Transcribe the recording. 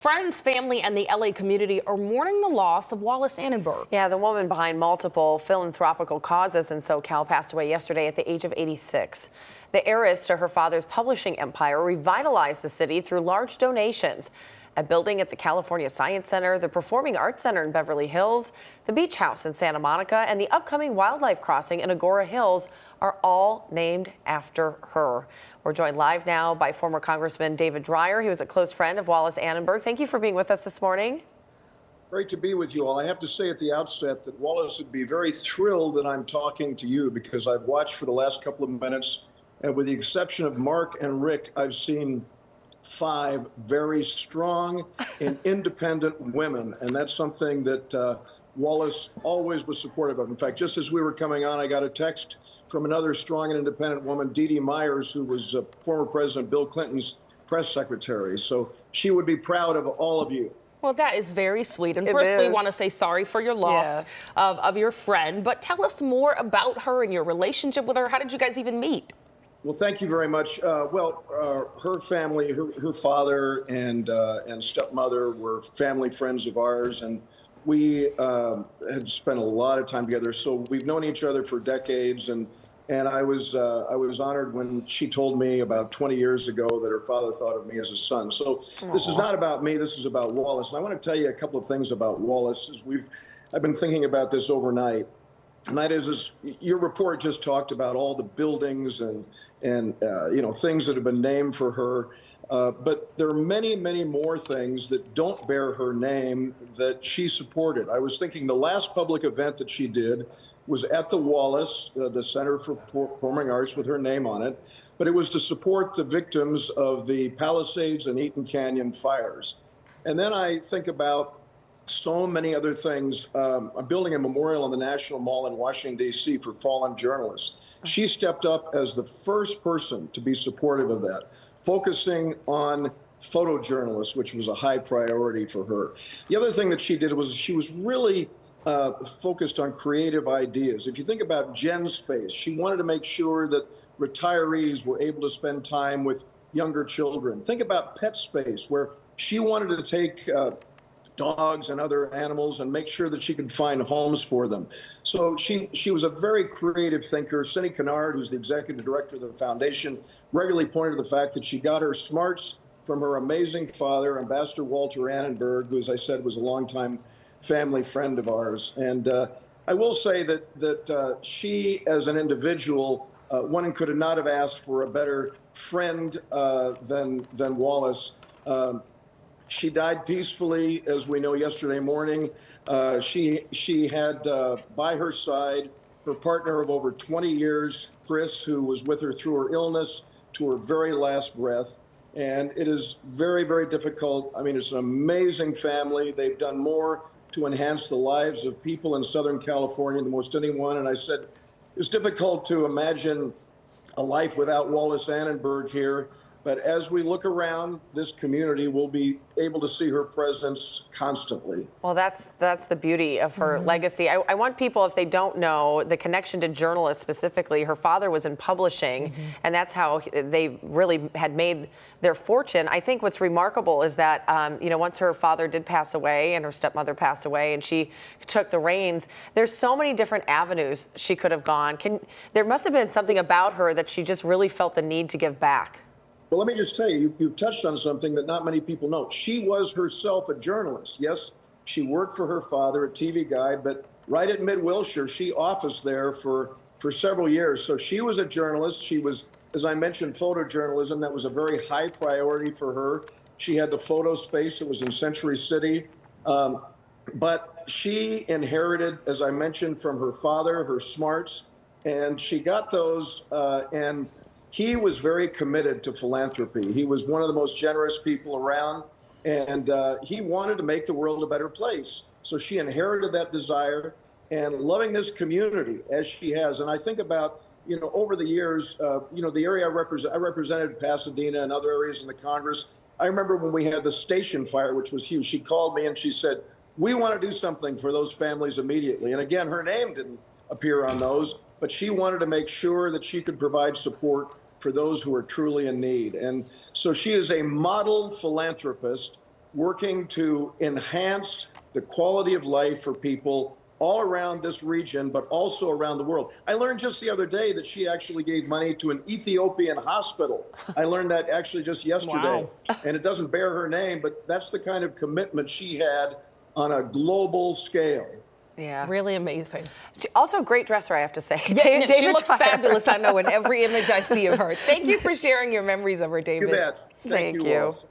Friends, family, and the LA community are mourning the loss of Wallis Annenberg. Yeah, the woman behind multiple philanthropical causes in SoCal passed away yesterday at the age of 86. The heiress to her father's publishing empire revitalized the city through large donations. A building at the California Science Center, the Performing Arts Center in Beverly Hills, the Beach House in Santa Monica, and the upcoming wildlife crossing in Agora Hills are all named after her. We're joined live now by former Congressman David Drier. He was a close friend of Wallis Annenberg. Thank you for being with us this morning. Great to be with you all. I have to say at the outset that Wallis would be very thrilled that I'm talking to you because I've watched for the last couple of minutes, and with the exception of Mark and Rick, I've seen 5 very strong and independent women, and that's something that Wallis always was supportive of. In fact, just as we were coming on, I got a text from another strong and independent woman, Dee Dee Myers, who was former President Bill Clinton's press secretary. So she would be proud of all of you. Well, that is very sweet. And first, we want to say sorry for your loss of your friend. But tell us more about her and your relationship with her. How did you guys even meet? Well, thank you very much. Her family, her father and stepmother were family friends of ours, and we had spent a lot of time together. So we've known each other for decades, and I was honored when she told me about 20 years ago that her father thought of me as a son. So This is not about me. This is about Wallis, and I want to tell you a couple of things about Wallis. I've been thinking about this overnight. And that is your report just talked about all the buildings and things that have been named for her. But there are many, many more things that don't bear her name that she supported. I was thinking the last public event that she did was at the Wallis, the Center for Performing Arts, with her name on it. But it was to support the victims of the Palisades and Eaton Canyon fires. And then I think about so many other things. I'm building a memorial in the National Mall in Washington, D.C. for fallen journalists. She stepped up as the first person to be supportive of that, focusing on photojournalists, which was a high priority for her. The other thing that she did was she was really focused on creative ideas. If you think about Gen Space, she wanted to make sure that retirees were able to spend time with younger children. Think about Pet Space, where she wanted to take dogs and other animals and make sure that she could find homes for them. So she was a very creative thinker. Cindy Kennard, who's the executive director of the foundation, regularly pointed to the fact that she got her smarts from her amazing father, Ambassador Walter Annenberg, who, as I said, was a longtime family friend of ours. And I will say that she, as an individual, one could not have asked for a better friend than Wallis. She died peacefully, as we know, yesterday morning. She had by her side her partner of over 20 years, Chris, who was with her through her illness to her very last breath. And it is very, very difficult. I mean, it's an amazing family. They've done more to enhance the lives of people in Southern California than most anyone. And I said, it's difficult to imagine a life without Wallis Annenberg here. But as we look around this community, we'll be able to see her presence constantly. Well, that's the beauty of her legacy. I want people, if they don't know, the connection to journalists specifically. Her father was in publishing, and that's how they really had made their fortune. I think what's remarkable is that, once her father did pass away and her stepmother passed away and she took the reins, there's so many different avenues she could have gone. There must have been something about her that she just really felt the need to give back. Well, let me just tell you, you've touched on something that not many people know. She was herself a journalist. Yes, she worked for her father, a TV guide, but right at Mid-Wilshire, she officed there for several years. So she was a journalist. She was, as I mentioned, photojournalism. That was a very high priority for her. She had the photo space that was in Century City. But she inherited, as I mentioned, from her father, her smarts, and she got those and he was very committed to philanthropy. He was one of the most generous people around, and he wanted to make the world a better place. So she inherited that desire, and loving this community as she has. And I think about, over the years, the area I represented Pasadena and other areas in the Congress. I remember when we had the station fire, which was huge. She called me and she said, we want to do something for those families immediately. And again, her name didn't appear on those, but she wanted to make sure that she could provide support for those who are truly in need. And so she is a model philanthropist working to enhance the quality of life for people all around this region, but also around the world. I learned just the other day that she actually gave money to an Ethiopian hospital. I learned that actually just yesterday. Wow. And it doesn't bear her name, but that's the kind of commitment she had on a global scale. Yeah. Really amazing. Also a great dresser, I have to say. Yeah, she looks Drier. fabulous, I know, in every image I see of her. Thank you for sharing your memories of her, David. You bet. Thank you. Wallis.